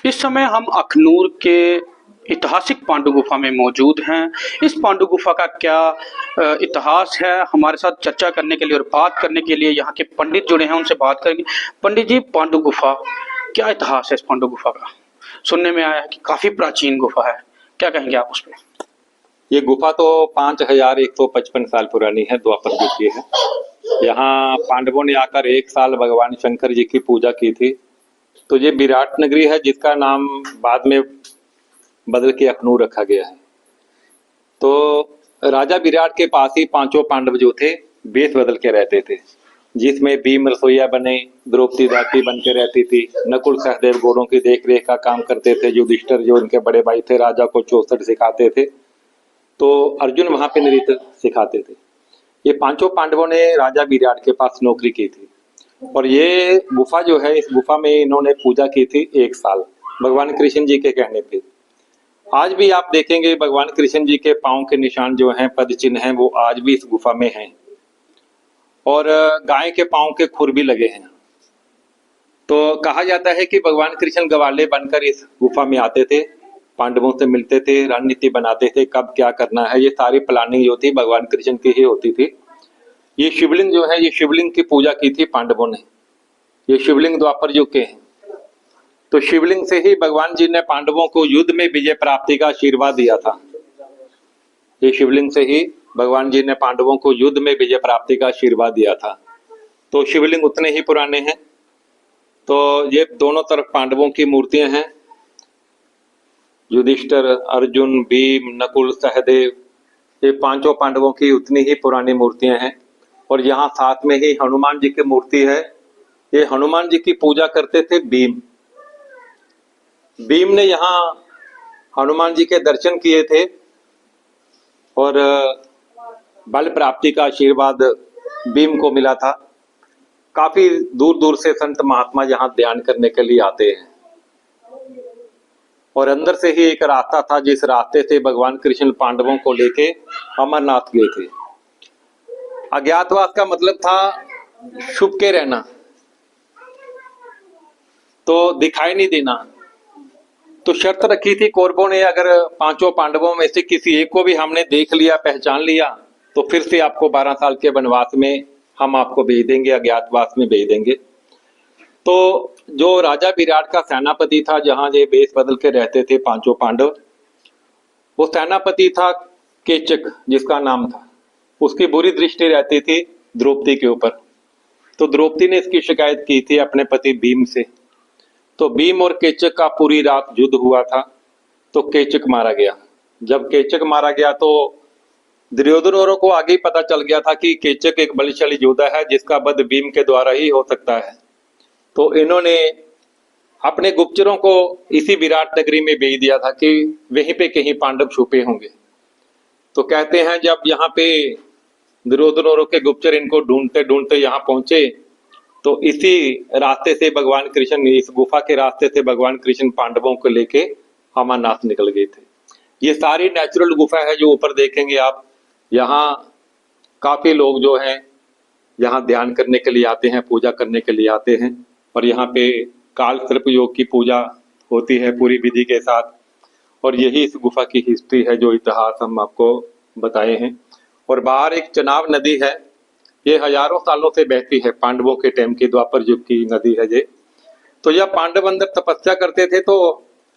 इस समय हम अखनूर के ऐतिहासिक पांडु गुफा में मौजूद हैं। इस पांडु गुफा का क्या इतिहास है, हमारे साथ चर्चा करने के लिए और बात करने के लिए यहाँ के पंडित जुड़े हैं, उनसे बात करेंगे। पंडित जी, पांडु गुफा क्या इतिहास है? इस पांडु गुफा का सुनने में आया है कि काफी प्राचीन गुफा है, क्या कहेंगे आप उस पर? ये गुफा तो 5155 साल पुरानी है, द्वापर युग की है। यहाँ पांडवों ने आकर 1 साल भगवान शंकर जी की पूजा की थी। तो ये विराट नगरी है, जिसका नाम बाद में बदल के अखनूर रखा गया है। तो राजा विराट के पास ही 5 पांडव जो थे वेश बदल के रहते थे, जिसमें भीम रसोईया बने, द्रौपदी दासी बन के रहती थी, नकुल सहदेव घोड़ों की देख रेख का काम करते थे, युधिष्ठिर जो उनके बड़े भाई थे राजा को 64 सिखाते थे, तो अर्जुन वहां पे नृत्य सिखाते थे। ये 5 पांडवों ने राजा विराट के पास नौकरी की थी और ये गुफा जो है, इस गुफा में इन्होंने पूजा की थी 1 साल भगवान कृष्ण जी के कहने पे। आज भी आप देखेंगे भगवान कृष्ण जी के पांव के निशान जो हैं, पद चिन्ह हैं, वो आज भी इस गुफा में हैं और गाय के पांव के खुर भी लगे हैं। तो कहा जाता है कि भगवान कृष्ण ग्वाले बनकर इस गुफा में आते थे, पांडवों से मिलते थे, रणनीति बनाते थे कब क्या करना है। ये सारी प्लानिंग जो थी भगवान कृष्ण की ही होती थी। ये शिवलिंग जो है, ये शिवलिंग की पूजा की थी पांडवों ने। ये शिवलिंग द्वापर युग के हैं। तो शिवलिंग से ही भगवान जी ने पांडवों को युद्ध में विजय प्राप्ति का आशीर्वाद दिया था। ये शिवलिंग से ही भगवान जी ने पांडवों को युद्ध में विजय प्राप्ति का आशीर्वाद दिया था। तो शिवलिंग उतने ही पुराने हैं। तो ये दोनों तरफ पांडवों की मूर्तियां हैं, युधिष्ठिर, अर्जुन, भीम, नकुल, सहदेव, ये 5 पांडवों की उतनी ही पुरानी मूर्तियां हैं। और यहाँ साथ में ही हनुमान जी की मूर्ति है। ये हनुमान जी की पूजा करते थे भीम। भीम ने यहाँ हनुमान जी के दर्शन किए थे और बल प्राप्ति का आशीर्वाद भीम को मिला था। काफी दूर दूर से संत महात्मा यहाँ ध्यान करने के लिए आते हैं और अंदर से ही एक रास्ता था, जिस रास्ते से भगवान कृष्ण पांडवों को लेके अमरनाथ गए थे। अज्ञातवास का मतलब था छुप के रहना, तो दिखाई नहीं देना। तो शर्त रखी थी कौरवों ने, अगर 5 पांडवों में से किसी एक को भी हमने देख लिया, पहचान लिया, तो फिर से आपको 12 साल के वनवास में हम आपको भेज देंगे, अज्ञातवास में भेज देंगे। तो जो राजा विराट का सेनापति था, जहां ये बेस बदल के रहते थे 5 पांडव, वो सेनापति था केचक जिसका नाम था। उसकी बुरी दृष्टि रहती थी द्रौपदी के ऊपर। तो द्रौपदी ने इसकी शिकायत की थी अपने पति भीम से। तो भीम और केचक का पूरी रात युद्ध हुआ था। तो केचक मारा गया। जब केचक मारा गया तो दुर्योधन को आगे पता चल गया था कि केचक एक बलशाली योद्धा है, जिसका वध भीम के द्वारा ही हो सकता है। तो इन्होंने अपने गुप्तचरों को इसी विराट नगरी में भेज दिया था कि वहीं पे कहीं पांडव छुपे होंगे। तो कहते हैं जब यहाँ पे दुर्योधन के गुप्तचर इनको ढूंढते ढूंढते यहाँ पहुंचे, तो इसी रास्ते से भगवान कृष्ण, इस गुफा के रास्ते से भगवान कृष्ण पांडवों को लेके अमरनाथ निकल गए थे। ये सारी नेचुरल गुफा है जो ऊपर देखेंगे आप। यहाँ काफी लोग जो हैं यहाँ ध्यान करने के लिए आते हैं, पूजा करने के लिए आते हैं और यहाँ पे काल सर्प योग की पूजा होती है पूरी विधि के साथ। और यही इस गुफा की हिस्ट्री है, जो इतिहास हम आपको बताए हैं। और बाहर एक चनाब नदी है, ये हजारों सालों से बहती है, पांडवों के टाइम की, द्वापर युग की नदी है ये। तो जब पांडव अंदर तपस्या करते थे तो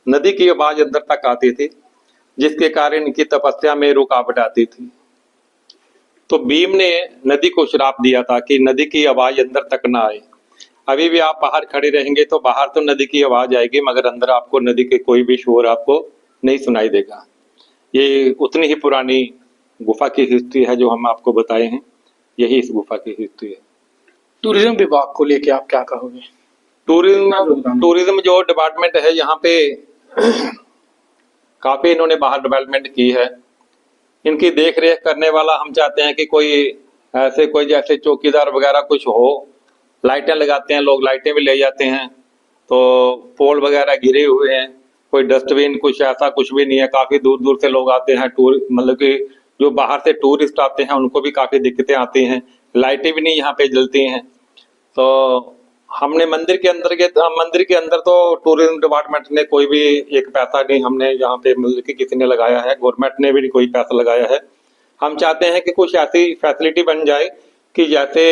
नदी की आवाज अंदर तक आती थी, जिसके कारण इनकी तपस्या में रुकावट आती थी। तो भीम ने नदी को श्राप दिया था कि नदी की आवाज अंदर तक ना आए। अभी भी आप बाहर खड़े रहेंगे तो बाहर तो नदी की आवाज आएगी, मगर अंदर आपको नदी के कोई भी शोर आपको नहीं सुनाई देगा। ये उतनी ही पुरानी गुफा की हिस्ट्री है जो हम आपको बताए हैं। यही इस गुफा की हिस्ट्री है। टूरिज्म विभाग को लेके आप क्या कहोगे? टूरिज्म जो डिपार्टमेंट है यहाँ पे काफी इन्होंने बाहर डेवलपमेंट की है। इनकी देख रेख करने वाला हम चाहते हैं कि कोई ऐसे कोई जैसे चौकीदार वगैरह कुछ हो। लाइटें लगाते हैं लोग, लाइटें भी ले जाते हैं। तो पोल वगैरह गिरे हुए हैं, कोई डस्टबिन कुछ ऐसा कुछ भी नहीं है। काफी दूर दूर से लोग आते हैं, टूर मतलब कि जो बाहर से टूरिस्ट आते हैं उनको भी काफी दिक्कतें आती हैं। लाइटें भी नहीं यहाँ पे जलती हैं। तो हमने मंदिर के अंदर तो टूरिज्म डिपार्टमेंट ने कोई भी एक पैसा नहीं हमने यहाँ पे मिल के किसी ने लगाया है, गवर्नमेंट ने भी कोई पैसा लगाया है। हम चाहते हैं कि कुछ ऐसी फैसिलिटी बन जाए कि जैसे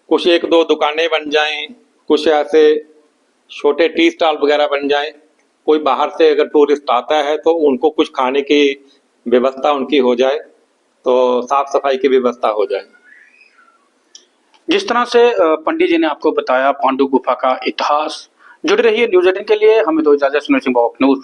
कुछ एक दो दुकानें बन जाएं, कुछ ऐसे छोटे टी स्टॉल वगैरह बन जाएं। कोई बाहर से अगर टूरिस्ट आता है तो उनको कुछ खाने की व्यवस्था उनकी हो जाए, तो साफ सफाई की व्यवस्था हो जाए। जिस तरह से पंडित जी ने आपको बताया पांडु गुफा का इतिहास, जुड़े रहिए न्यूज़ 18 के लिए। हमें दो इजाजत, सुनील सिंह, बखनूर।